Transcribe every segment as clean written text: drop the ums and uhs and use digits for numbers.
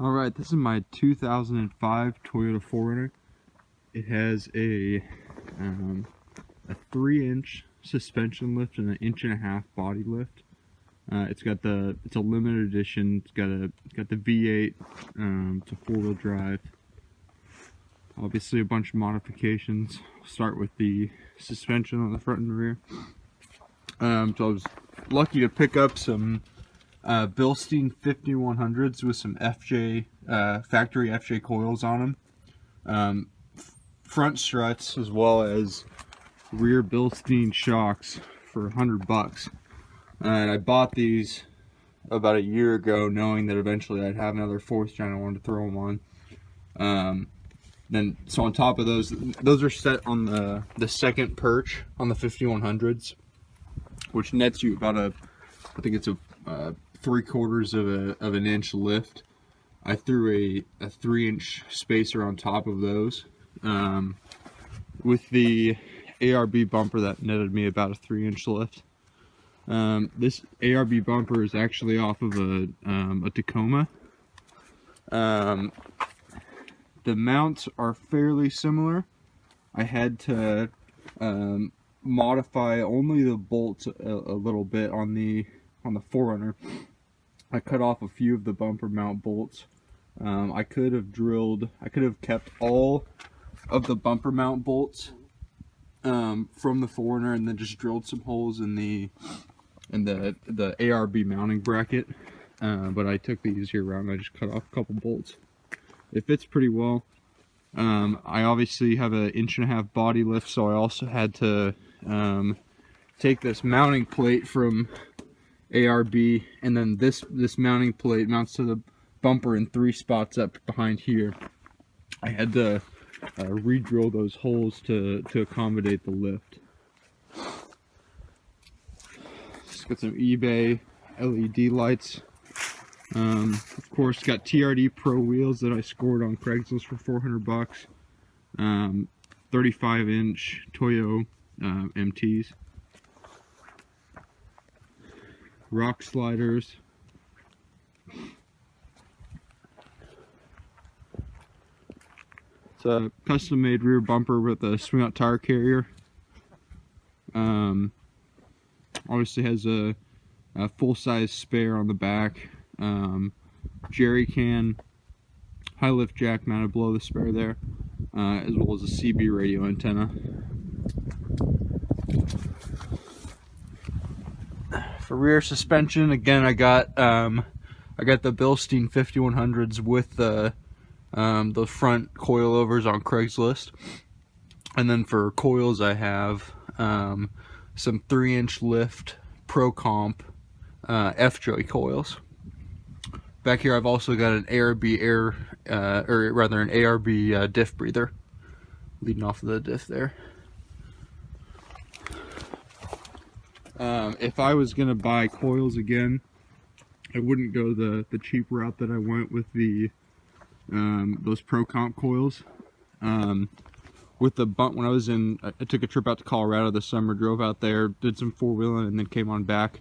Alright, this is my 2005 Toyota 4Runner. It has a 3-inch suspension lift and an 1.5-inch body lift. It's a limited edition. It's got the V8. It's a 4-wheel drive. Obviously, a bunch of modifications. Start with the suspension on the front and rear. So I was lucky to pick up some Bilstein 5100s with some FJ factory FJ coils on them, front struts, as well as rear Bilstein shocks for $100. And I bought these about a year ago, knowing that eventually I'd have another 4th gen. I wanted to throw them on. So on top of those are set on the second perch on the 5100s, which nets you about I think it's a 3/4 of an inch lift. I threw a 3-inch spacer on top of those. With the ARB bumper, that netted me about a 3-inch lift. This ARB bumper is actually off of a Tacoma. The mounts are fairly similar. I had to modify only the bolts a little bit on the 4Runner. I cut off a few of the bumper mount bolts. I could have kept all of the bumper mount bolts from the 4Runner and then just drilled some holes in the ARB mounting bracket. But I took the easier route and I just cut off a couple bolts. It fits pretty well. I obviously have an 1.5-inch body lift, so I also had to take this mounting plate from ARB, and then this mounting plate mounts to the bumper in 3 spots up behind here. I had to re-drill those holes to accommodate the lift. Just got some eBay LED lights. Of course, got Trd Pro Wheels that I scored on Craigslist for $400. 35-inch Toyo MTs. Rock sliders. It's a custom-made rear bumper with a swing-out tire carrier. Obviously has a full-size spare on the back. Jerry can, high lift jack mounted below the spare there, as well as a CB radio antenna. For rear suspension, again, I got the Bilstein 5100s with the front coilovers on Craigslist, and then for coils I have some 3-inch lift Pro Comp F-Joy coils. Back here I've also got an ARB an ARB diff breather leading off of the diff there. If I was gonna buy coils again, I wouldn't go the cheap route that I went with the those Pro Comp coils. With the when I took a trip out to Colorado this summer, drove out there, did some 4-wheeling, and then came on back.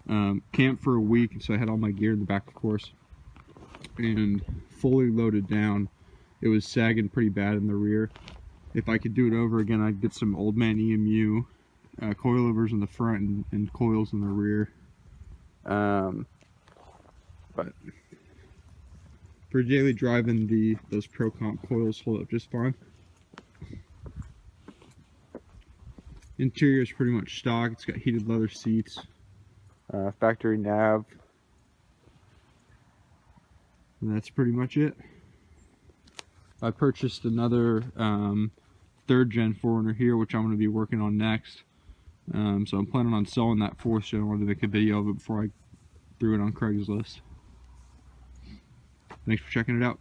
Camped for a week, so I had all my gear in the back, of course, and fully loaded down. It was sagging pretty bad in the rear. If I could do it over again, I'd get some old man EMU coilovers in the front and coils in the rear. But for daily driving, those Pro Comp coils hold up just fine. Interior is pretty much stock. It's got heated leather seats, factory nav, and that's pretty much it. I purchased another 3rd gen 4Runner here, which I'm going to be working on next. So I'm planning on selling that 4th gen. I wanted to make a video of it before I threw it on Craigslist. Thanks for checking it out.